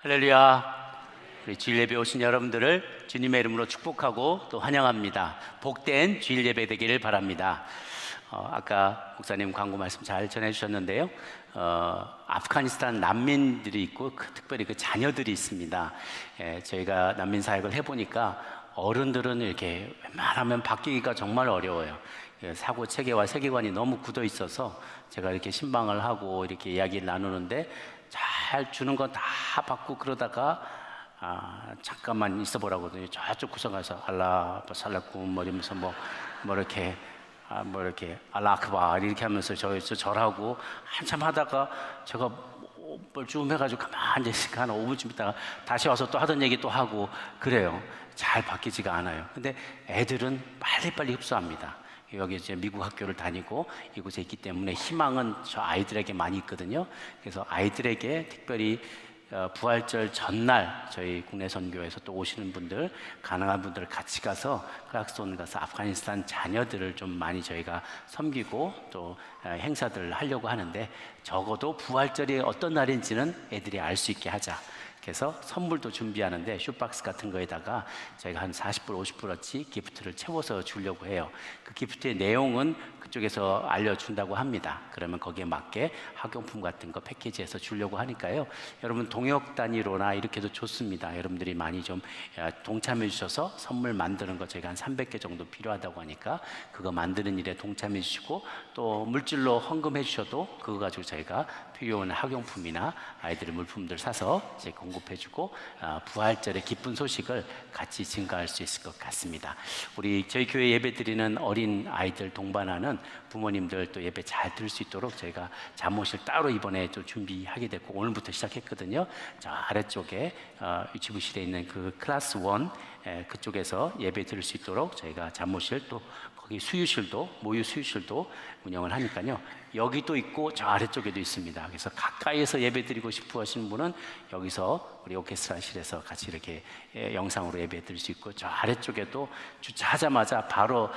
할렐루야. 우리 주일 예배 오신 여러분들을 주님의 이름으로 축복하고 또 환영합니다. 복된 주일 예배 되기를 바랍니다. 아까 목사님 광고 말씀 잘 전해주셨는데요. 아프가니스탄 난민들이 있고 특별히 그 자녀들이 있습니다. 저희가 난민 사역을 해보니까 어른들은 이렇게 웬만하면 바뀌기가 정말 어려워요. 사고 체계와 세계관이 너무 굳어 있어서 제가 이렇게 신방을 하고 이렇게 이야기를 나누는데 잘 주는 건 다 받고 그러다가 잠깐만 있어 보라고 하더니 저쪽 구석 가서 알라 살라쿰 뭐 이러면서 뭐 이렇게 알라 아크바 이렇게 하면서 절하고 한참 하다가 제가 좀 해가지고 가만히 있으니까 한 5분쯤 있다가 다시 와서 또 하던 얘기 또 하고 그래요. 잘 바뀌지가 않아요. 근데 애들은 빨리빨리 흡수합니다. 여기 이제 미국 학교를 다니고 이곳에 있기 때문에 희망은 저 아이들에게 많이 있거든요. 그래서 아이들에게 특별히 부활절 전날 저희 국내 선교에서 또 오시는 분들, 가능한 분들 같이 가서 크락스온 가서 아프가니스탄 자녀들을 좀 많이 저희가 섬기고 또 행사들을 하려고 하는데 적어도 부활절이 어떤 날인지는 애들이 알 수 있게 하자. 그래서 선물도 준비하는데 슈박스 같은 거에다가 저희가 한 40불, 50불어치 기프트를 채워서 주려고 해요. 그 기프트의 내용은 그쪽에서 알려준다고 합니다. 그러면 거기에 맞게 학용품 같은 거 패키지해서 주려고 하니까요. 여러분 동역 단위로나 이렇게도 좋습니다. 여러분들이 많이 좀 동참해 주셔서 선물 만드는 거 저희가 한 300개 정도 필요하다고 하니까 그거 만드는 일에 동참해 주시고 또 물질로 헌금해 주셔도 그거 가지고 저희가 필요한 학용품이나 아이들의 물품들 사서 이제 공급해주고 부활절의 기쁜 소식을 같이 증가할 수 있을 것 같습니다. 우리 저희 교회 예배드리는 어린 아이들 동반하는 부모님들 또 예배 잘 들을 수 있도록 저희가 잠옷을 따로 이번에 또 준비하게 됐고 오늘부터 시작했거든요. 저 아래쪽에 유치부실에 있는 그 클래스 1 그쪽에서 예배 들을 수 있도록 저희가 잠옷실 또 거기 수유실도 모유 수유실도 운영을 하니까요. 여기도 있고 저 아래쪽에도 있습니다. 그래서 가까이에서 예배드리고 싶어 하시는 분은 여기서 우리 오케스트라실에서 같이 이렇게 영상으로 예배드릴 수 있고 저 아래쪽에도 주차하자마자 바로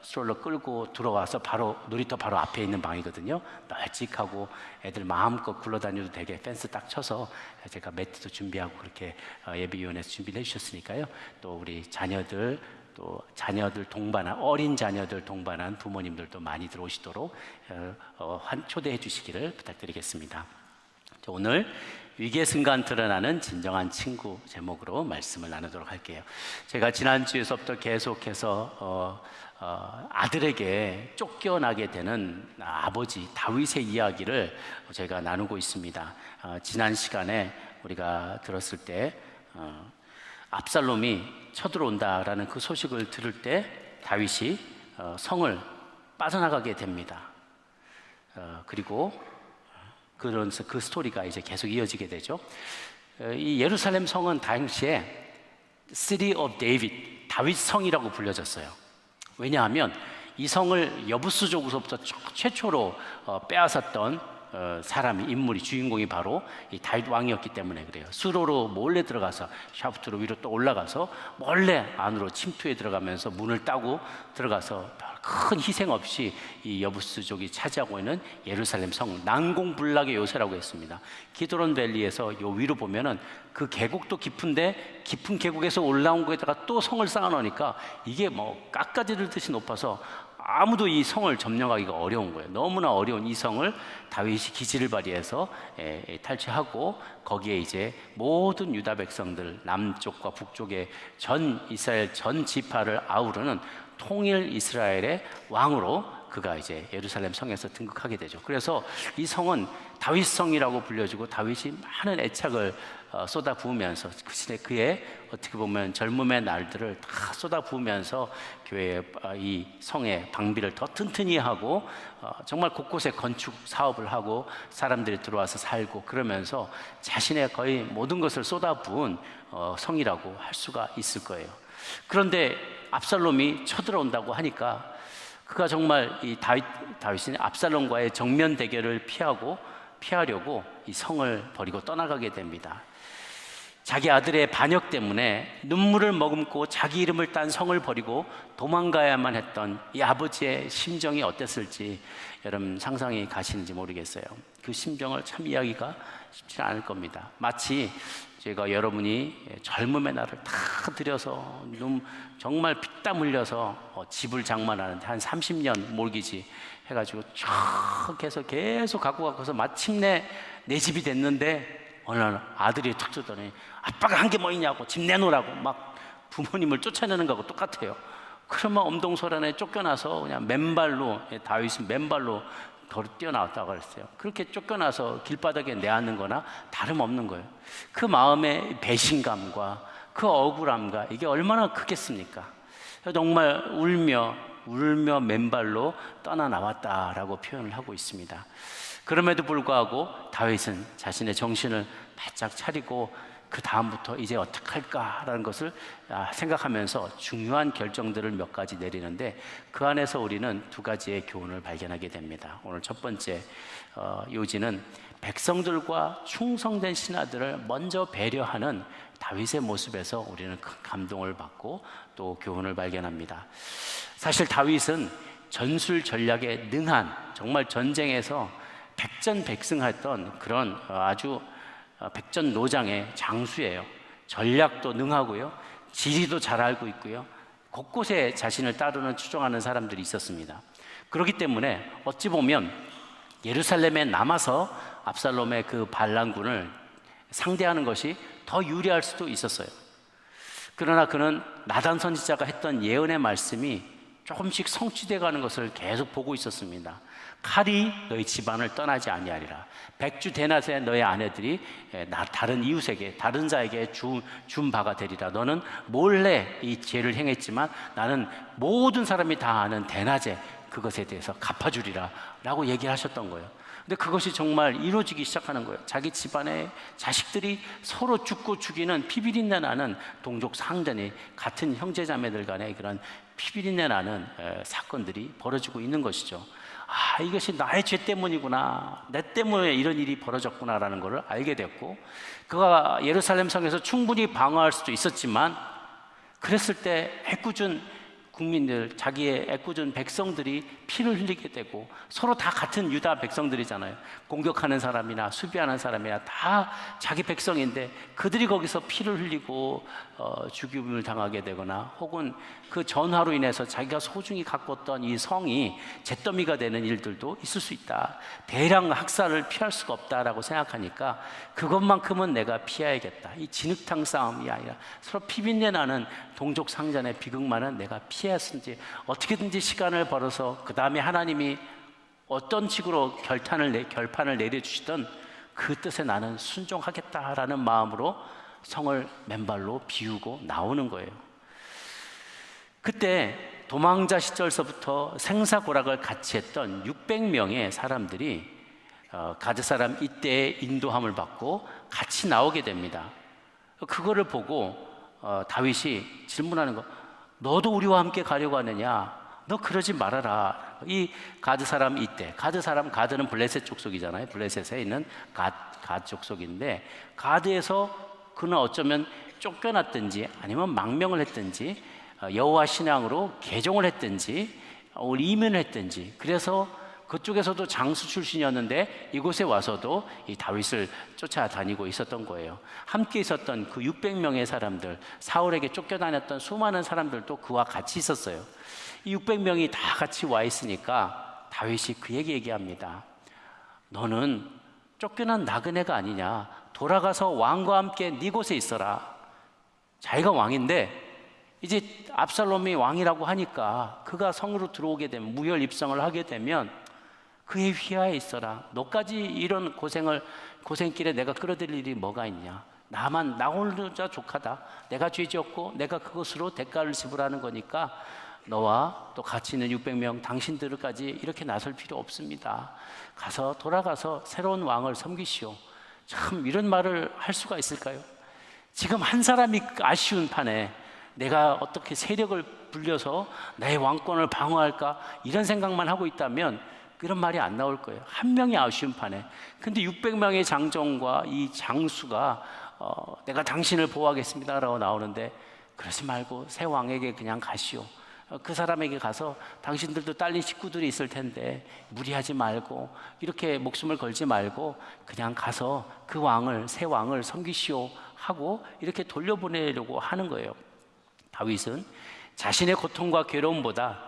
스트롤러 끌고 들어와서 바로 놀이터 바로 앞에 있는 방이거든요. 널찍하고 애들 마음껏 굴러다녀도 되게 펜스 딱 쳐서 제가 매트도 준비하고 그렇게 예배위원회에서 준비를 해주셨으니까요. 또 우리 자녀들 또 자녀들 동반한 어린 자녀들 동반한 부모님들도 많이 들어오시도록 초대해 주시기를 부탁드리겠습니다. 오늘 위기의 순간 드러나는 진정한 친구 제목으로 말씀을 나누도록 할게요. 제가 지난주에서부터 계속해서 아들에게 쫓겨나게 되는 아버지 다윗의 이야기를 제가 나누고 있습니다. 지난 시간에 우리가 들었을 때 압살롬이 쳐들어온다라는 그 소식을 들을 때 다윗이 성을 빠져나가게 됩니다. 그리고 그러면서 그 스토리가 이제 계속 이어지게 되죠. 이 예루살렘 성은 당시에 City of David, 다윗 성이라고 불려졌어요. 왜냐하면 이 성을 여부수족으로부터 최초로 빼앗았던 사람이 인물이 주인공이 바로 이 다윗 왕이었기 때문에 그래요. 수로로 몰래 들어가서 샤프트로 위로 또 올라가서 몰래 안으로 침투해 들어가면서 문을 따고 들어가서 큰 희생 없이 이 여부스족이 차지하고 있는 예루살렘 성 난공불락의 요새라고 했습니다. 기드론 밸리에서 요 위로 보면은 그 계곡도 깊은데 깊은 계곡에서 올라온 거에다가 또 성을 쌓아놓으니까 이게 뭐 깎아지르듯이 높아서 아무도 이 성을 점령하기가 어려운 거예요. 너무나 어려운 이 성을 다윗이 기지를 발휘해서 탈취하고 거기에 이제 모든 유다 백성들 남쪽과 북쪽의 전 이스라엘 전 지파를 아우르는 통일 이스라엘의 왕으로 그가 이제 예루살렘 성에서 등극하게 되죠. 그래서 이 성은 다윗 성이라고 불려지고 다윗이 많은 애착을 쏟아부으면서 그의 어떻게 보면 젊음의 날들을 다 쏟아부으면서 교회의 이 성의 방비를 더 튼튼히 하고 정말 곳곳에 건축 사업을 하고 사람들이 들어와서 살고 그러면서 자신의 거의 모든 것을 쏟아부은 성이라고 할 수가 있을 거예요. 그런데 압살롬이 쳐들어온다고 하니까 그가 정말 이 다윗은 압살롬과의 정면 대결을 피하려고 이 성을 버리고 떠나가게 됩니다. 자기 아들의 반역 때문에 눈물을 머금고 자기 이름을 딴 성을 버리고 도망가야만 했던 이 아버지의 심정이 어땠을지 여러분 상상이 가시는지 모르겠어요. 그 심정을 참 이야기가 쉽지 않을 겁니다. 마치 제가 여러분이 젊음의 날을 다 들여서 정말 피땀 흘려서 집을 장만하는데 한 30년 몰기지 해가지고 쭉 해서 계속 갖고 가서 마침내 내 집이 됐는데 어느 날 아들이 툭 뜨더니 아빠가 한 게 뭐 있냐고 집 내놓으라고 막 부모님을 쫓아내는 거하고 똑같아요. 그러면 엄동설안에 쫓겨나서 그냥 맨발로, 다윗은 맨발로 뛰어나왔다고 그랬어요. 그렇게 쫓겨나서 길바닥에 내앉는 거나 다름없는 거예요. 그 마음의 배신감과 그 억울함과 이게 얼마나 크겠습니까? 정말 울며 맨발로 떠나나왔다라고 표현을 하고 있습니다. 그럼에도 불구하고 다윗은 자신의 정신을 바짝 차리고 그 다음부터 이제 어떻게 할까라는 것을 생각하면서 중요한 결정들을 몇 가지 내리는데 그 안에서 우리는 두 가지의 교훈을 발견하게 됩니다. 오늘 첫 번째 요지는 백성들과 충성된 신하들을 먼저 배려하는 다윗의 모습에서 우리는 큰 감동을 받고 또 교훈을 발견합니다. 사실 다윗은 전술 전략에 능한 정말 전쟁에서 백전백승했던 그런 아주 백전노장의 장수예요. 전략도 능하고요, 지리도 잘 알고 있고요, 곳곳에 자신을 따르는 추종하는 사람들이 있었습니다. 그렇기 때문에 어찌 보면 예루살렘에 남아서 압살롬의 그 반란군을 상대하는 것이 더 유리할 수도 있었어요. 그러나 그는 나단 선지자가 했던 예언의 말씀이 조금씩 성취되어 가는 것을 계속 보고 있었습니다. 칼이 너희 집안을 떠나지 아니하리라. 백주 대낮에 너희 아내들이 다른 이웃에게, 다른 자에게 준 바가 되리라. 너는 몰래 이 죄를 행했지만 나는 모든 사람이 다 아는 대낮에 그것에 대해서 갚아주리라 라고 얘기하셨던 거예요. 근데 그것이 정말 이루어지기 시작하는 거예요. 자기 집안의 자식들이 서로 죽고 죽이는 피비린내 나는 동족 상전이, 같은 형제자매들 간의 그런 피비린내 나는 사건들이 벌어지고 있는 것이죠. 이것이 나의 죄 때문이구나, 내 때문에 이런 일이 벌어졌구나라는 것을 알게 됐고, 그가 예루살렘 성에서 충분히 방어할 수도 있었지만 그랬을 때 애꿎은 국민들, 자기의 애꿎은 백성들이 피를 흘리게 되고, 서로 다 같은 유다 백성들이잖아요. 공격하는 사람이나 수비하는 사람이나 다 자기 백성인데 그들이 거기서 피를 흘리고 죽임을 당하게 되거나, 혹은 그 전화로 인해서 자기가 소중히 가꿨던 이 성이 잿더미가 되는 일들도 있을 수 있다. 대량 학살을 피할 수가 없다라고 생각하니까 그것만큼은 내가 피해야겠다. 이 진흙탕 싸움이 아니라 서로 피빈내 나는 동족 상전의 비극만은 내가 피했는지 어떻게든지 시간을 벌어서 그 다음에 하나님이 어떤 식으로 결판을 내려주시던 그 뜻에 나는 순종하겠다라는 마음으로 성을 맨발로 비우고 나오는 거예요. 그때 도망자 시절서부터 생사고락을 같이 했던 600명의 사람들이 가드 사람 이때의 인도함을 받고 같이 나오게 됩니다. 그거를 보고 다윗이 질문하는 거, 너도 우리와 함께 가려고 하느냐? 너 그러지 말아라. 이 가드 사람 이때, 가드는 블레셋 족속이잖아요. 블레셋에 있는 가드 족속인데, 가드에서 그는 어쩌면 쫓겨났든지 아니면 망명을 했든지 여호와 신앙으로 개종을 했든지 이민을 했든지, 그래서 그쪽에서도 장수 출신이었는데 이곳에 와서도 이 다윗을 쫓아다니고 있었던 거예요. 함께 있었던 그 600명의 사람들, 사울에게 쫓겨다녔던 수많은 사람들도 그와 같이 있었어요. 이 600명이 다 같이 와 있으니까 다윗이 그에게 얘기합니다. 너는 쫓겨난 나그네가 아니냐? 돌아가서 왕과 함께 네 곳에 있어라. 자기가 왕인데 이제 압살롬이 왕이라고 하니까 그가 성으로 들어오게 되면, 무혈 입성을 하게 되면 그의 휘하에 있어라. 너까지 이런 고생길에 내가 끌어들일 일이 뭐가 있냐? 나 혼자 족하다. 내가 죄 지었고 내가 그것으로 대가를 지불하는 거니까 너와 또 같이 있는 600명 당신들까지 이렇게 나설 필요 없습니다. 돌아가서 새로운 왕을 섬기시오. 참 이런 말을 할 수가 있을까요? 지금 한 사람이 아쉬운 판에 내가 어떻게 세력을 불려서 나의 왕권을 방어할까, 이런 생각만 하고 있다면 이런 말이 안 나올 거예요. 한 명이 아쉬운 판에. 근데 600명의 장정과 이 장수가 내가 당신을 보호하겠습니다 라고 나오는데, 그러지 말고 새 왕에게 그냥 가시오. 그 사람에게 가서 당신들도 딸린 식구들이 있을 텐데 무리하지 말고, 이렇게 목숨을 걸지 말고 그냥 가서 그 왕을, 새 왕을 섬기시오 하고 이렇게 돌려보내려고 하는 거예요. 다윗은 자신의 고통과 괴로움보다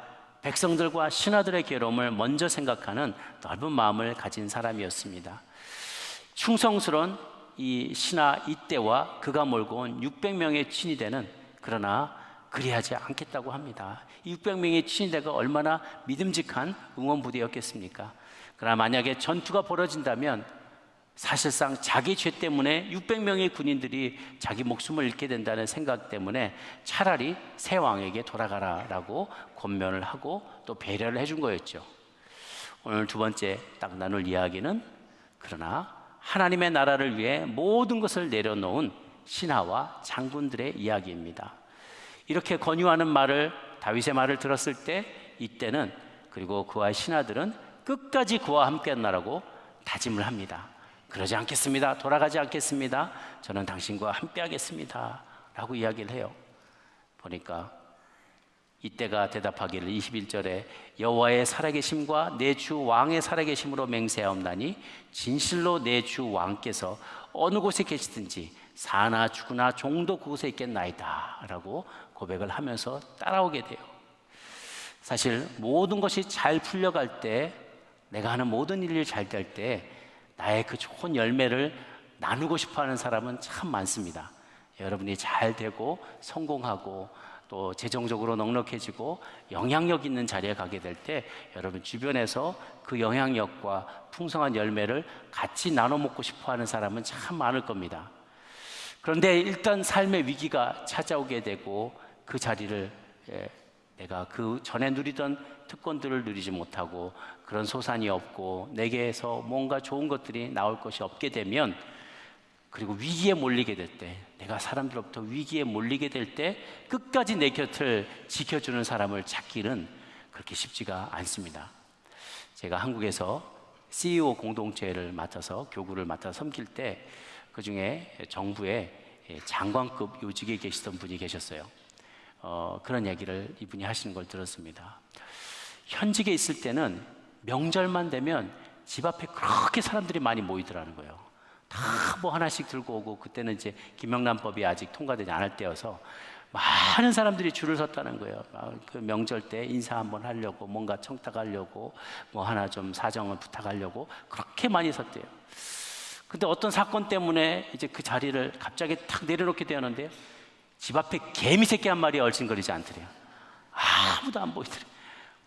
백성들과 신하들의 괴로움을 먼저 생각하는 넓은 마음을 가진 사람이었습니다. 충성스러운 이 신하 이때와 그가 몰고 온 600명의 친위대는 그러나 그리하지 않겠다고 합니다. 이 600명의 친위대가 얼마나 믿음직한 응원부대였겠습니까? 그러나 만약에 전투가 벌어진다면 사실상 자기 죄 때문에 600명의 군인들이 자기 목숨을 잃게 된다는 생각 때문에 차라리 새 왕에게 돌아가라라고 권면을 하고 또 배려를 해준 거였죠. 오늘 두 번째 딱 나눌 이야기는, 그러나 하나님의 나라를 위해 모든 것을 내려놓은 신하와 장군들의 이야기입니다. 이렇게 권유하는 말을, 다윗의 말을 들었을 때 이때는, 그리고 그와 신하들은 끝까지 그와 함께 한다라고 다짐을 합니다. 그러지 않겠습니다. 돌아가지 않겠습니다. 저는 당신과 함께 하겠습니다 라고 이야기를 해요. 보니까 이때가 대답하기를 21절에 여호와의 살아계심과 내 주 왕의 살아계심으로 맹세하옵나니 진실로 내 주 왕께서 어느 곳에 계시든지 사나 죽으나 종도 그곳에 있겠나이다 라고 고백을 하면서 따라오게 돼요. 사실 모든 것이 잘 풀려갈 때, 내가 하는 모든 일이 잘 될 때 나의 그 좋은 열매를 나누고 싶어하는 사람은 참 많습니다. 여러분이 잘 되고 성공하고 또 재정적으로 넉넉해지고 영향력 있는 자리에 가게 될 때 여러분 주변에서 그 영향력과 풍성한 열매를 같이 나눠 먹고 싶어하는 사람은 참 많을 겁니다. 그런데 일단 삶의 위기가 찾아오게 되고 그 자리를, 내가 그 전에 누리던 특권들을 누리지 못하고 그런 소산이 없고 내게서 뭔가 좋은 것들이 나올 것이 없게 되면, 그리고 위기에 몰리게 될 때, 내가 사람들로부터 위기에 몰리게 될 때 끝까지 내 곁을 지켜주는 사람을 찾기는 그렇게 쉽지가 않습니다. 제가 한국에서 CEO 공동체를 맡아서, 교구를 맡아서 섬길 때 그 중에 정부의 장관급 요직에 계시던 분이 계셨어요. 그런 얘기를 이분이 하시는 걸 들었습니다. 현직에 있을 때는 명절만 되면 집 앞에 그렇게 사람들이 많이 모이더라는 거예요. 다 뭐 하나씩 들고 오고, 그때는 이제 김영란법이 아직 통과되지 않을 때여서 많은 사람들이 줄을 섰다는 거예요. 그 명절 때 인사 한번 하려고, 뭔가 청탁하려고, 뭐 하나 좀 사정을 부탁하려고 그렇게 많이 섰대요. 근데 어떤 사건 때문에 이제 그 자리를 갑자기 탁 내려놓게 되었는데요, 집 앞에 개미 새끼 한 마리 얼씬거리지 않더래요. 아무도 안 보이더래요.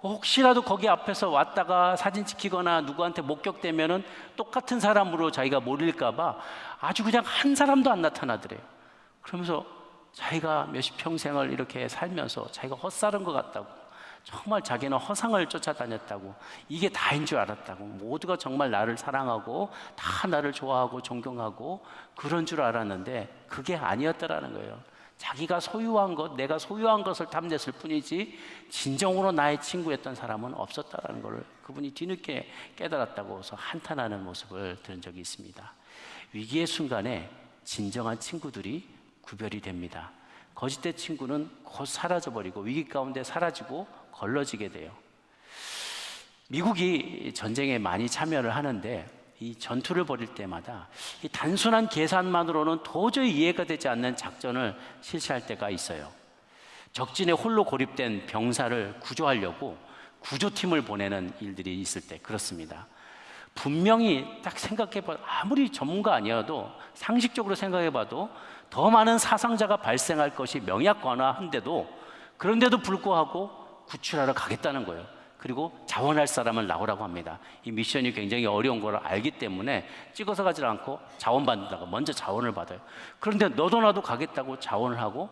혹시라도 거기 앞에서 왔다가 사진 찍히거나 누구한테 목격되면은 똑같은 사람으로 자기가 몰릴까봐 아주 그냥 한 사람도 안 나타나더래요. 그러면서 자기가 몇십 평생을 이렇게 살면서 자기가 헛살은 것 같다고, 정말 자기는 허상을 쫓아다녔다고, 이게 다인 줄 알았다고, 모두가 정말 나를 사랑하고 다 나를 좋아하고 존경하고 그런 줄 알았는데 그게 아니었더라는 거예요. 자기가 소유한 것, 내가 소유한 것을 탐냈을 뿐이지 진정으로 나의 친구였던 사람은 없었다는 걸 그분이 뒤늦게 깨달았다고 해서 한탄하는 모습을 들은 적이 있습니다. 위기의 순간에 진정한 친구들이 구별이 됩니다. 거짓된 친구는 곧 사라져버리고 위기 가운데 사라지고 걸러지게 돼요. 미국이 전쟁에 많이 참여를 하는데 이 전투를 벌일 때마다 이 단순한 계산만으로는 도저히 이해가 되지 않는 작전을 실시할 때가 있어요. 적진에 홀로 고립된 병사를 구조하려고 구조팀을 보내는 일들이 있을 때 그렇습니다. 분명히 딱 생각해봐도, 아무리 전문가 아니어도 상식적으로 생각해봐도 더 많은 사상자가 발생할 것이 명약관화한데도, 그런데도 불구하고 구출하러 가겠다는 거예요. 그리고 자원할 사람을 나오라고 합니다. 이 미션이 굉장히 어려운 걸 알기 때문에 찍어서 가지 않고 자원받는다고 먼저 자원을 받아요. 그런데 너도 나도 가겠다고 자원을 하고,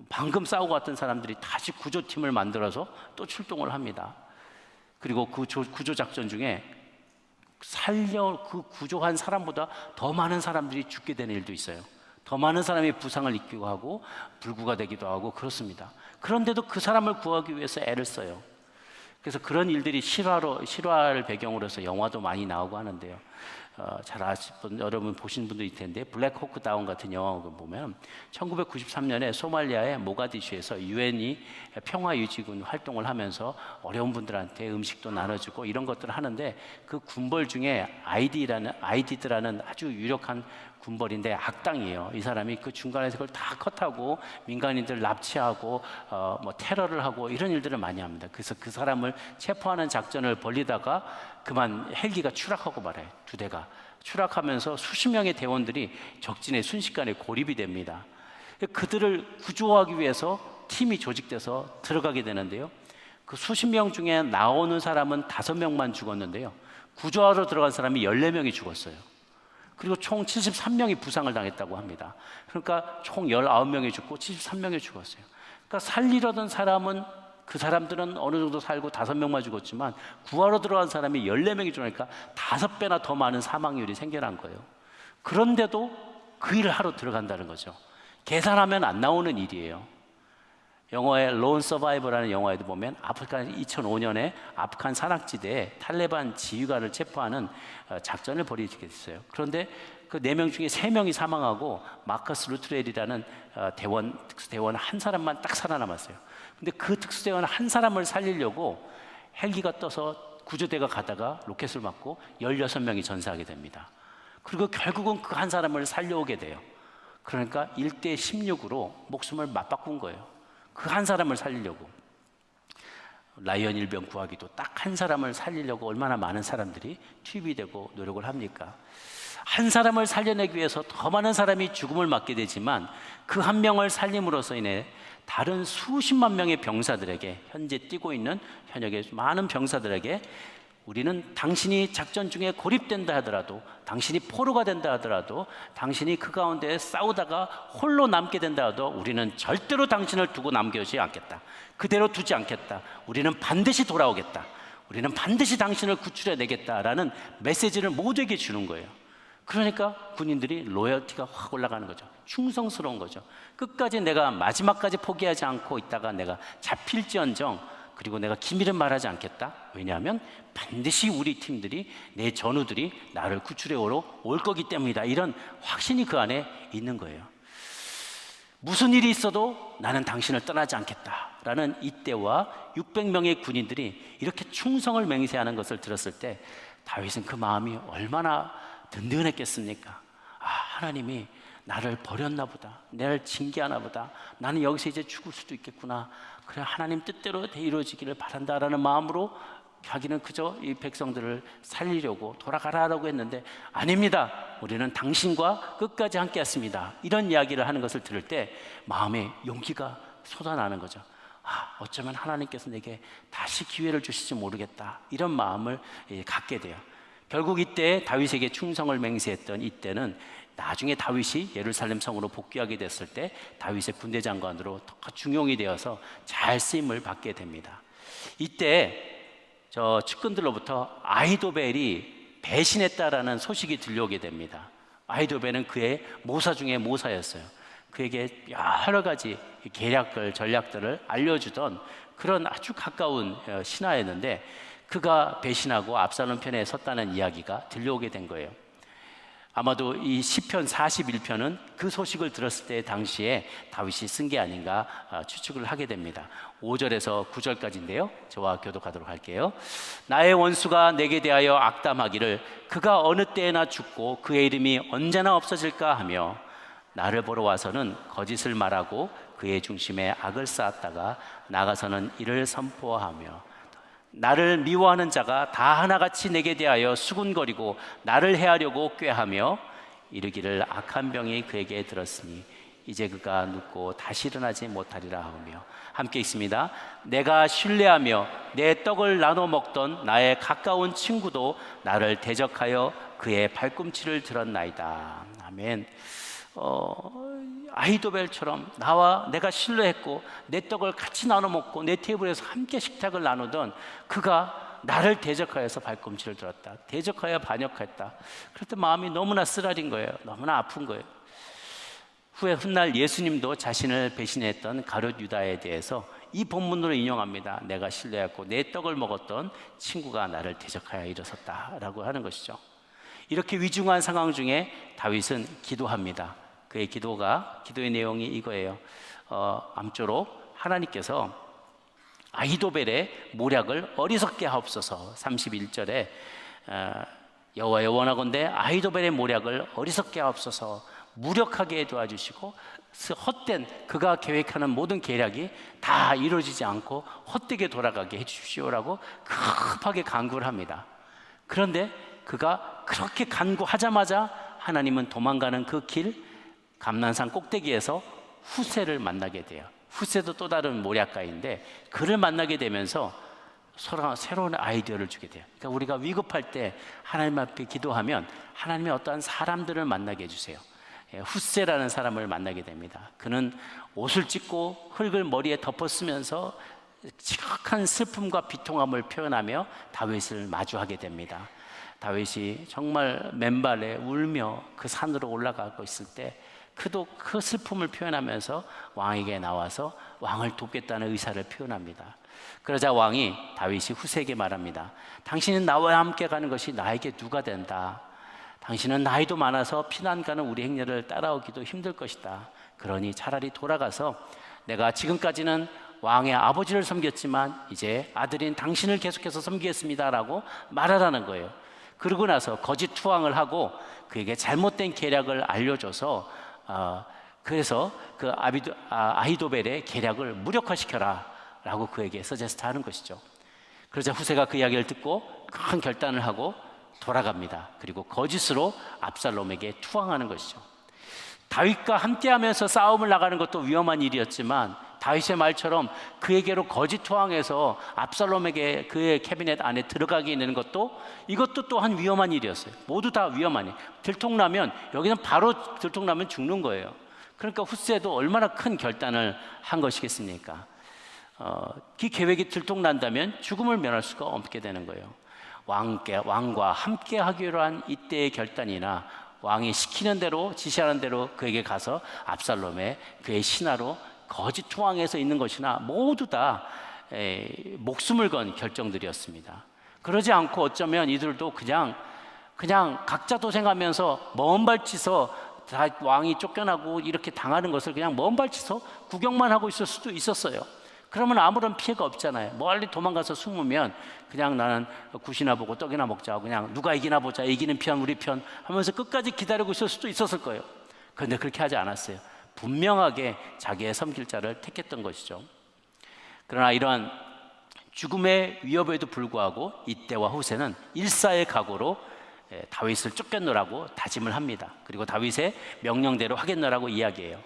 방금 싸우고 왔던 사람들이 다시 구조팀을 만들어서 또 출동을 합니다. 그리고 그 구조작전 중에 그 구조한 사람보다 더 많은 사람들이 죽게 되는 일도 있어요. 더 많은 사람이 부상을 입기도 하고 불구가 되기도 하고 그렇습니다. 그런데도 그 사람을 구하기 위해서 애를 써요. 그래서 그런 일들이 실화를 배경으로 해서 영화도 많이 나오고 하는데요. 잘 아실 분, 여러분 보신 분도 있을 텐데 블랙 호크 다운 같은 영화 보면 1993년에 소말리아의 모가디슈에서 유엔이 평화유지군 활동을 하면서 어려운 분들한테 음식도 나눠주고 이런 것들을 하는데 그 군벌 중에 아이디드라는 아주 유력한 군벌인데 악당이에요. 이 사람이 그 중간에서 그걸 다 컷하고 민간인들 납치하고 뭐 테러를 하고 이런 일들을 많이 합니다. 그래서 그 사람을 체포하는 작전을 벌리다가 그만 헬기가 추락하고 말아요. 두 대가 추락하면서 수십 명의 대원들이 적진에 순식간에 고립이 됩니다. 그들을 구조하기 위해서 팀이 조직돼서 들어가게 되는데요. 그 수십 명 중에 나오는 사람은 5명만 죽었는데요. 구조하러 들어간 사람이 14명이 죽었어요. 그리고 총 73명이 부상을 당했다고 합니다. 그러니까 총 19명이 죽고 73명이 죽었어요. 그러니까 살리려던 사람은 그 사람들은 어느 정도 살고 5명만 죽었지만 구하러 들어간 사람이 14명이 죽으니까 5배나 더 많은 사망률이 생겨난 거예요. 그런데도 그 일을 하러 들어간다는 거죠. 계산하면 안 나오는 일이에요. 영화의 론 서바이버라는 영화에도 보면 2005년에 아프간 산악지대에 탈레반 지휘관을 체포하는 작전을 벌이게 됐어요. 그런데 그 4명 중에 3명이 사망하고 마커스 루트렐이라는 특수대원 한 사람만 딱 살아남았어요. 근데 그 특수대원 한 사람을 살리려고 헬기가 떠서 구조대가 가다가 로켓을 맞고 16명이 전사하게 됩니다. 그리고 결국은 그 한 사람을 살려오게 돼요. 그러니까 1대 16으로 목숨을 맞바꾼 거예요. 그 한 사람을 살리려고. 라이언 일병 구하기도 딱 한 사람을 살리려고 얼마나 많은 사람들이 투입이 되고 노력을 합니까? 한 사람을 살려내기 위해서 더 많은 사람이 죽음을 맞게 되지만 그 한 명을 살림으로써 인해 다른 수십만 명의 병사들에게, 현재 뛰고 있는 현역의 많은 병사들에게 우리는 당신이 작전 중에 고립된다 하더라도, 당신이 포로가 된다 하더라도, 당신이 그 가운데 싸우다가 홀로 남게 된다 하더라도 우리는 절대로 당신을 두고 남겨주지 않겠다. 그대로 두지 않겠다. 우리는 반드시 돌아오겠다. 우리는 반드시 당신을 구출해내겠다라는 메시지를 모두에게 주는 거예요. 그러니까 군인들이 로열티가 확 올라가는 거죠. 충성스러운 거죠. 끝까지 내가 마지막까지 포기하지 않고 있다가 내가 잡힐지언정 그리고 내가 기밀은 말하지 않겠다. 왜냐하면 반드시 우리 팀들이, 내 전우들이 나를 구출해 오러 올 거기 때문이다. 이런 확신이 그 안에 있는 거예요. 무슨 일이 있어도 나는 당신을 떠나지 않겠다라는 이때와 600명의 군인들이 이렇게 충성을 맹세하는 것을 들었을 때 다윗은 그 마음이 얼마나 든든했겠습니까? 아, 하나님이 나를 버렸나 보다. 나를 징계하나 보다. 나는 여기서 이제 죽을 수도 있겠구나. 그래, 하나님 뜻대로 이루어지기를 바란다라는 마음으로 자기는 그저 이 백성들을 살리려고 돌아가라라고 했는데, 아닙니다. 우리는 당신과 끝까지 함께 했습니다. 이런 이야기를 하는 것을 들을 때 마음에 용기가 솟아나는 거죠. 아, 어쩌면 하나님께서 내게 다시 기회를 주실지 모르겠다. 이런 마음을 갖게 돼요. 결국 이때 다윗에게 충성을 맹세했던 이때는 나중에 다윗이 예루살렘 성으로 복귀하게 됐을 때 다윗의 군대 장관으로 더 중용이 되어서 잘 쓰임을 받게 됩니다. 이때 저 측근들로부터 아히도벨이 배신했다라는 소식이 들려오게 됩니다. 아히도벨은 그의 모사 중에 모사였어요. 그에게 여러 가지 계략들, 전략들을 알려주던 그런 아주 가까운 신하였는데 그가 배신하고 압살롬 편에 섰다는 이야기가 들려오게 된 거예요. 아마도 이 시편 41편은 그 소식을 들었을 때 당시에 다윗이 쓴 게 아닌가 추측을 하게 됩니다. 5절에서 9절까지인데요. 저와 교독하도록 할게요. 나의 원수가 내게 대하여 악담하기를 그가 어느 때에나 죽고 그의 이름이 언제나 없어질까 하며 나를 보러 와서는 거짓을 말하고 그의 중심에 악을 쌓았다가 나가서는 이를 선포하며 나를 미워하는 자가 다 하나같이 내게 대하여 수군거리고 나를 해하려고 꾀하며 이르기를 악한 병이 그에게 들었으니 이제 그가 눕고 다시 일어나지 못하리라 하며, 함께 있습니다. 내가 신뢰하며 내 떡을 나눠 먹던 나의 가까운 친구도 나를 대적하여 그의 발꿈치를 들었나이다. 아멘. 아히도벨처럼 나와 내가 신뢰했고 내 떡을 같이 나눠 먹고 내 테이블에서 함께 식탁을 나누던 그가 나를 대적하여서 발꿈치를 들었다. 대적하여 반역했다. 그럴 때 마음이 너무나 쓰라린 거예요. 너무나 아픈 거예요. 후에 훗날 예수님도 자신을 배신했던 가룟 유다에 대해서 이 본문으로 인용합니다. 내가 신뢰했고 내 떡을 먹었던 친구가 나를 대적하여 일어섰다라고 하는 것이죠. 이렇게 위중한 상황 중에 다윗은 기도합니다. 그의 기도의 내용이 이거예요. 암쪼록 하나님께서 아히도벨의 모략을 어리석게 하옵소서. 31절에 여호와여 원하건대 아히도벨의 모략을 어리석게 하옵소서. 무력하게 도와주시고 헛된 그가 계획하는 모든 계략이 다 이루어지지 않고 헛되게 돌아가게 해주십시오라고 급하게 간구를 합니다. 그런데 그가 그렇게 간구하자마자 하나님은 도망가는 그 길 감난산 꼭대기에서 후세를 만나게 돼요. 후세도 또 다른 모략가인데 그를 만나게 되면서 서로 새로운 아이디어를 주게 돼요. 그러니까 우리가 위급할 때 하나님 앞에 기도하면 하나님의 어떠한 사람들을 만나게 해주세요. 후세라는 사람을 만나게 됩니다. 그는 옷을 찢고 흙을 머리에 덮어 쓰면서 지극한 슬픔과 비통함을 표현하며 다윗을 마주하게 됩니다. 다윗이 정말 맨발에 울며 그 산으로 올라가고 있을 때 그도 그 슬픔을 표현하면서 왕에게 나와서 왕을 돕겠다는 의사를 표현합니다. 그러자 왕이 다윗이 후세에게 말합니다. 당신은 나와 함께 가는 것이 나에게 누가 된다. 당신은 나이도 많아서 피난 가는 우리 행렬을 따라오기도 힘들 것이다. 그러니 차라리 돌아가서 내가 지금까지는 왕의 아버지를 섬겼지만 이제 아들인 당신을 계속해서 섬기겠습니다 라고 말하라는 거예요. 그러고 나서 거짓 투항을 하고 그에게 잘못된 계략을 알려줘서 그래서 그 아히도벨의 계략을 무력화시켜라 라고 그에게 서제스트 하는 것이죠. 그러자 후세가 그 이야기를 듣고 큰 결단을 하고 돌아갑니다. 그리고 거짓으로 압살롬에게 투항하는 것이죠. 다윗과 함께하면서 싸움을 나가는 것도 위험한 일이었지만 다윗의 말처럼 그에게로 거짓 투항해서 압살롬에게 그의 캐비넷 안에 들어가게 되는 것도 이것도 또한 위험한 일이었어요. 모두 다 위험한 일. 들통나면 여기는 바로 들통나면 죽는 거예요. 그러니까 후세도 얼마나 큰 결단을 한 것이겠습니까? 그 계획이 들통난다면 죽음을 면할 수가 없게 되는 거예요. 왕과 함께 하기로 한 이때의 결단이나 왕이 시키는 대로 지시하는 대로 그에게 가서 압살롬의 그의 신하로 거짓 투항해서 있는 것이나 모두 다 목숨을 건 결정들이었습니다. 그러지 않고 어쩌면 이들도 그냥 각자 도생하면서 먼 발치서 다 왕이 쫓겨나고 이렇게 당하는 것을 그냥 먼 발치서 구경만 하고 있을 수도 있었어요. 그러면 아무런 피해가 없잖아요. 멀리 도망가서 숨으면 그냥 나는 굿이나 보고 떡이나 먹자, 그냥 누가 이기나 보자, 이기는 편 우리 편 하면서 끝까지 기다리고 있을 수도 있었을 거예요. 그런데 그렇게 하지 않았어요. 분명하게 자기의 섬길 자를 택했던 것이죠. 그러나 이러한 죽음의 위협에도 불구하고 이때와 후세는 일사의 각오로 다윗을 쫓겨내라고 다짐을 합니다. 그리고 다윗의 명령대로 하겠노라고 이야기해요.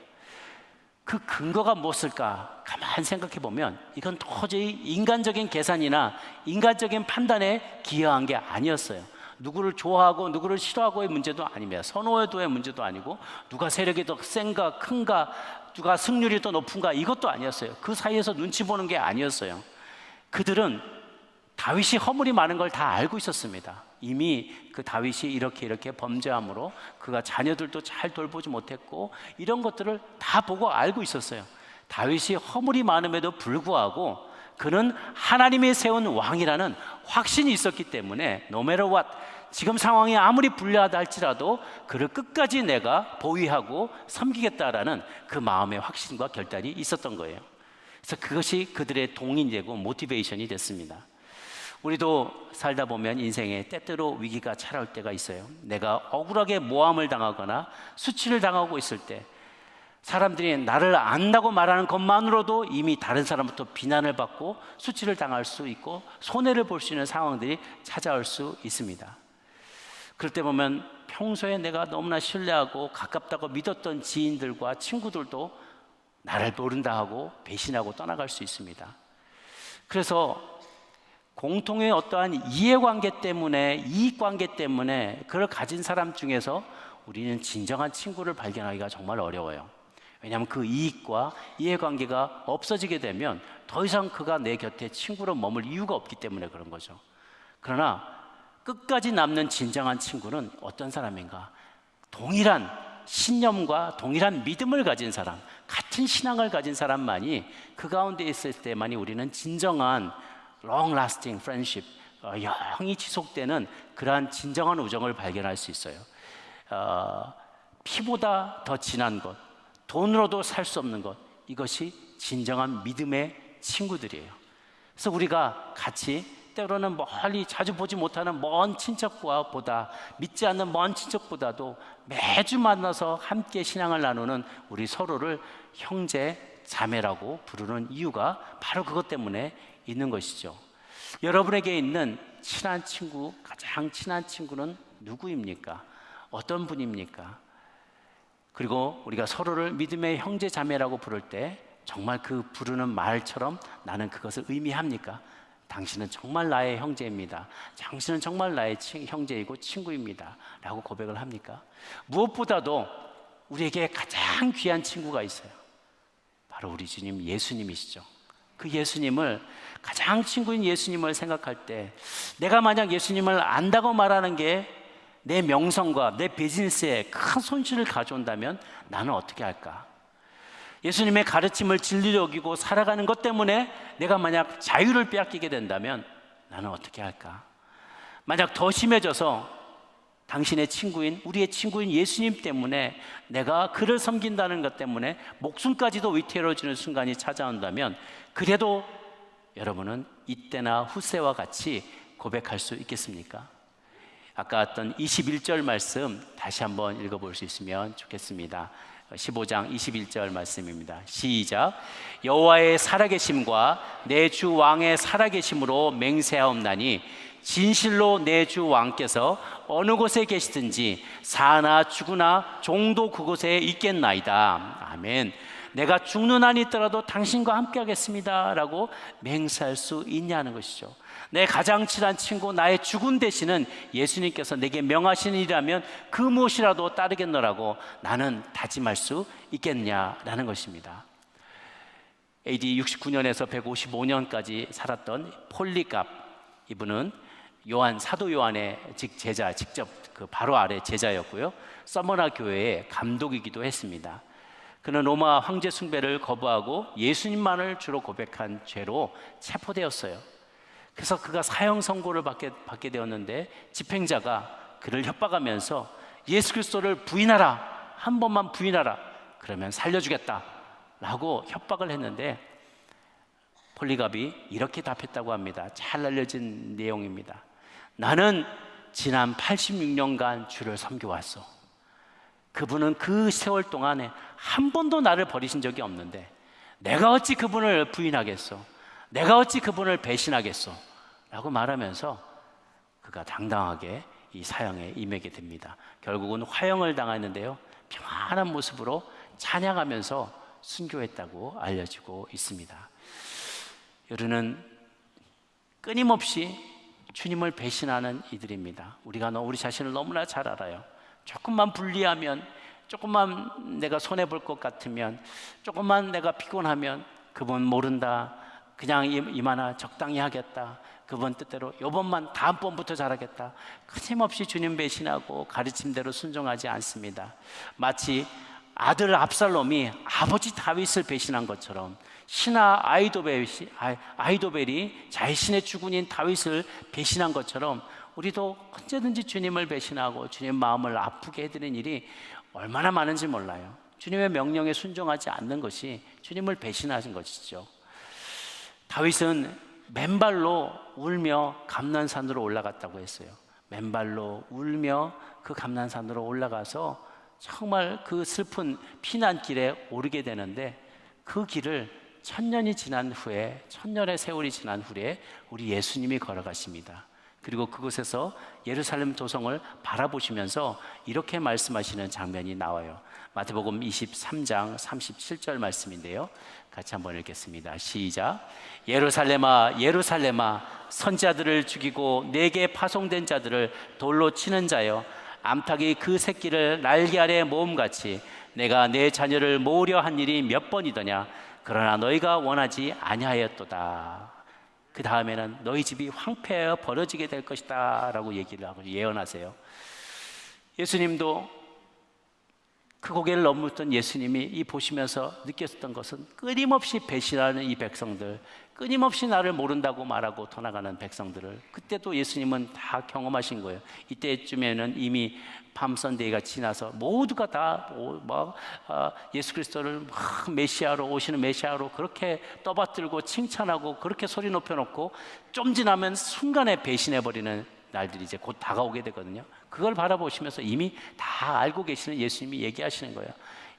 그 근거가 무엇일까? 가만히 생각해 보면 이건 도저히 인간적인 계산이나 인간적인 판단에 기여한 게 아니었어요. 누구를 좋아하고 누구를 싫어하고의 문제도 아닙니다. 선호도의 문제도 아니고 누가 세력이 더 센가 큰가 누가 승률이 더 높은가 이것도 아니었어요. 그 사이에서 눈치 보는 게 아니었어요. 그들은 다윗이 허물이 많은 걸 다 알고 있었습니다. 이미 그 다윗이 이렇게 범죄함으로 그가 자녀들도 잘 돌보지 못했고 이런 것들을 다 보고 알고 있었어요. 다윗이 허물이 많음에도 불구하고 그는 하나님이 세운 왕이라는 확신이 있었기 때문에 no matter what, 지금 상황이 아무리 불리하다 할지라도 그를 끝까지 내가 보위하고 섬기겠다라는 그 마음의 확신과 결단이 있었던 거예요. 그래서 그것이 그들의 동인되고 모티베이션이 됐습니다. 우리도 살다 보면 인생에 때때로 위기가 찾아올 때가 있어요. 내가 억울하게 모함을 당하거나 수치를 당하고 있을 때 사람들이 나를 안다고 말하는 것만으로도 이미 다른 사람부터 비난을 받고 수치를 당할 수 있고 손해를 볼 수 있는 상황들이 찾아올 수 있습니다. 그럴 때 보면 평소에 내가 너무나 신뢰하고 가깝다고 믿었던 지인들과 친구들도 나를 모른다 하고 배신하고 떠나갈 수 있습니다. 그래서 공통의 어떠한 이해관계 때문에 이익관계 때문에 그걸 가진 사람 중에서 우리는 진정한 친구를 발견하기가 정말 어려워요. 왜냐하면 그 이익과 이해관계가 없어지게 되면 더 이상 그가 내 곁에 친구로 머물 이유가 없기 때문에 그런 거죠. 그러나 끝까지 남는 진정한 친구는 어떤 사람인가? 동일한 신념과 동일한 믿음을 가진 사람, 같은 신앙을 가진 사람만이 그 가운데 있을 때만이 우리는 진정한 long lasting friendship, 영이 지속되는 그러한 진정한 우정을 발견할 수 있어요. 피보다 더 진한 것, 돈으로도 살 수 없는 것, 이것이 진정한 믿음의 친구들이에요. 그래서 우리가 같이 때로는 멀리 자주 보지 못하는 먼 친척보다, 믿지 않는 먼 친척보다도 매주 만나서 함께 신앙을 나누는 우리 서로를 형제 자매라고 부르는 이유가 바로 그것 때문에 있는 것이죠. 여러분에게 있는 친한 친구, 가장 친한 친구는 누구입니까? 어떤 분입니까? 그리고 우리가 서로를 믿음의 형제 자매라고 부를 때 정말 그 부르는 말처럼 나는 그것을 의미합니까? 당신은 정말 나의 형제입니다. 당신은 정말 나의 형제이고 친구입니다. 라고 고백을 합니까? 무엇보다도 우리에게 가장 귀한 친구가 있어요. 바로 우리 주님 예수님이시죠. 그 예수님을, 가장 친구인 예수님을 생각할 때 내가 만약 예수님을 안다고 말하는 게 내 명성과 내 비즈니스에 큰 손실을 가져온다면 나는 어떻게 할까? 예수님의 가르침을 진리로 여기고 살아가는 것 때문에 내가 만약 자유를 빼앗기게 된다면 나는 어떻게 할까? 만약 더 심해져서 당신의 친구인, 우리의 친구인 예수님 때문에 내가 그를 섬긴다는 것 때문에 목숨까지도 위태로워지는 순간이 찾아온다면 그래도 여러분은 이때나 후세와 같이 고백할 수 있겠습니까? 아까 했던 21절 말씀 다시 한번 읽어볼 수 있으면 좋겠습니다. 15장 21절 말씀입니다. 시작. 여호와의 살아계심과 내 주 왕의 살아계심으로 맹세하옵나니 진실로 내 주 왕께서 어느 곳에 계시든지 사나 죽으나 종도 그곳에 있겠나이다. 아멘. 내가 죽는 한이 있더라도 당신과 함께 하겠습니다 라고 맹세할 수 있냐는 것이죠. 내 가장 친한 친구, 나의 죽은 대신은 예수님께서 내게 명하시는 일이라면 그 무엇이라도 따르겠노라고 나는 다짐할 수 있겠냐라는 것입니다. AD 69년에서 155년까지 살았던 폴리갑, 이분은 사도 요한의 제자, 직접 그 바로 아래 제자였고요, 서머나 교회의 감독이기도 했습니다. 그는 로마 황제 숭배를 거부하고 예수님만을 주로 고백한 죄로 체포되었어요. 그래서 그가 사형 선고를 받게 되었는데 집행자가 그를 협박하면서 예수 그리스도를 부인하라, 한 번만 부인하라, 그러면 살려주겠다 라고 협박을 했는데 폴리갑이 이렇게 답했다고 합니다. 잘 알려진 내용입니다. 나는 지난 86년간 주를 섬겨왔어. 그분은 그 세월 동안에 한 번도 나를 버리신 적이 없는데 내가 어찌 그분을 부인하겠어? 내가 어찌 그분을 배신하겠어? 라고 말하면서 그가 당당하게 이 사형에 임하게 됩니다. 결국은 화형을 당했는데요, 평안한 모습으로 찬양하면서 순교했다고 알려지고 있습니다. 여러분은 끊임없이 주님을 배신하는 이들입니다. 우리 자신을 너무나 잘 알아요. 조금만 불리하면, 조금만 내가 손해볼 것 같으면, 조금만 내가 피곤하면 그분 모른다, 그냥 이만하 적당히 하겠다, 그분 뜻대로 요번만 다음번부터 잘하겠다, 끊임없이 주님 배신하고 가르침대로 순종하지 않습니다. 마치 아들 압살롬이 아버지 다윗을 배신한 것처럼 신하 아히도벨이 자신의 주군인 다윗을 배신한 것처럼 우리도 언제든지 주님을 배신하고 주님 마음을 아프게 해드리는 일이 얼마나 많은지 몰라요. 주님의 명령에 순종하지 않는 것이 주님을 배신하신 것이죠. 다윗은 맨발로 울며 감난산으로 올라갔다고 했어요. 맨발로 울며 그 감난산으로 올라가서 정말 그 슬픈 피난길에 오르게 되는데 그 길을 천년의 세월이 지난 후에 우리 예수님이 걸어가십니다. 그리고 그곳에서 예루살렘 도성을 바라보시면서 이렇게 말씀하시는 장면이 나와요. 마태복음 23장 37절 말씀인데요, 같이 한번 읽겠습니다. 시작. 예루살렘아 예루살렘아 선지자들을 죽이고 내게 파송된 자들을 돌로 치는 자여, 암탉이 그 새끼를 날개 아래 모음같이 내가 내 자녀를 모으려 한 일이 몇 번이더냐. 그러나 너희가 원하지 아니하였도다. 그 다음에는 너희 집이 황폐하여 버려지게 될 것이다 라고 얘기를 하고 예언하세요. 예수님도 그 고개를 넘었던 예수님이 이 보시면서 느꼈던 것은 끊임없이 배신하는 이 백성들, 끊임없이 나를 모른다고 말하고 떠나가는 백성들을 그때도 예수님은 다 경험하신 거예요. 이때쯤에는 이미 밤 선데이가 지나서 모두가 다 예수 그리스도를 메시아로 오시는 메시아로 그렇게 떠받들고 칭찬하고 그렇게 소리 높여놓고 좀 지나면 순간에 배신해버리는 날들이 이제 곧 다가오게 되거든요. 그걸 바라보시면서 이미 다 알고 계시는 예수님이 얘기하시는 거예요.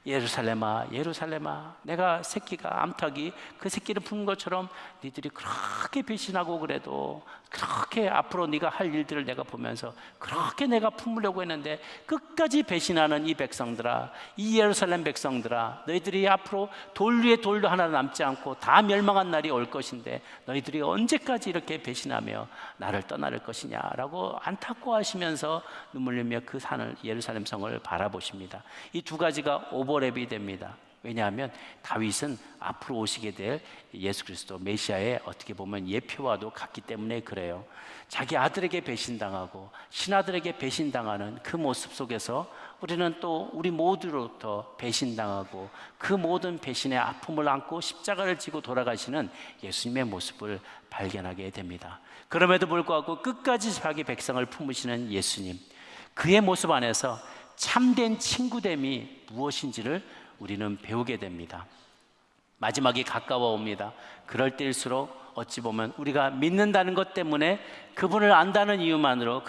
예루살렘아, 예루살렘아, 내가 새끼가 암탉이 그 새끼를 품은 것처럼 니들이 그렇게 배신하고 그래도 그렇게 앞으로 네가 할 일들을 내가 보면서 그렇게 내가 품으려고 했는데 끝까지 배신하는 이 백성들아, 이 예루살렘 백성들아, 너희들이 앞으로 돌 위에 돌도 하나 남지 않고 다 멸망한 날이 올 것인데 너희들이 언제까지 이렇게 배신하며 나를 떠나를 것이냐라고 안타까워하시면서 눈물 흘리며 그 산을, 예루살렘 성을 바라보십니다. 이 두 가지가 오버랩이 됩니다. 왜냐하면 다윗은 앞으로 오시게 될 예수 그리스도 메시아의 어떻게 보면 예표와도 같기 때문에 그래요. 자기 아들에게 배신당하고 신하들에게 배신당하는 그 모습 속에서 우리는 또 우리 모두로부터 배신당하고 그 모든 배신의 아픔을 안고 십자가를 지고 돌아가시는 예수님의 모습을 발견하게 됩니다. 그럼에도 불구하고 끝까지 자기 백성을 품으시는 예수님, 그의 모습 안에서 참된 친구됨이 무엇인지를 우리는 배우게 됩니다. 마지막이 가까워 옵니다. 그럴 때일수록 어찌 보면 우리가 믿는다는 것 때문에 그분을 안다는 이유만으로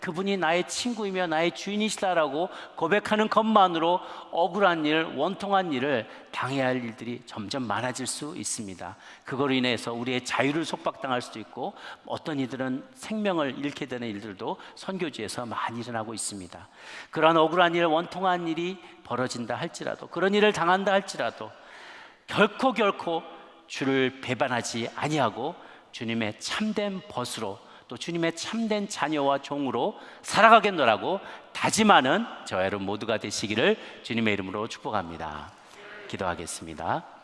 그분이 나의 친구이며 나의 주인이시다라고 고백하는 것만으로 억울한 일, 원통한 일을 당해야 할 일들이 점점 많아질 수 있습니다. 그거로 인해서 우리의 자유를 속박당할 수도 있고 어떤 이들은 생명을 잃게 되는 일들도 선교지에서 많이 일어나고 있습니다. 그러한 억울한 일, 원통한 일이 벌어진다 할지라도, 그런 일을 당한다 할지라도 결코 주를 배반하지 아니하고 주님의 참된 벗으로 또 주님의 참된 자녀와 종으로 살아가겠노라고 다짐하는 저와 여러분 모두가 되시기를 주님의 이름으로 축복합니다. 기도하겠습니다.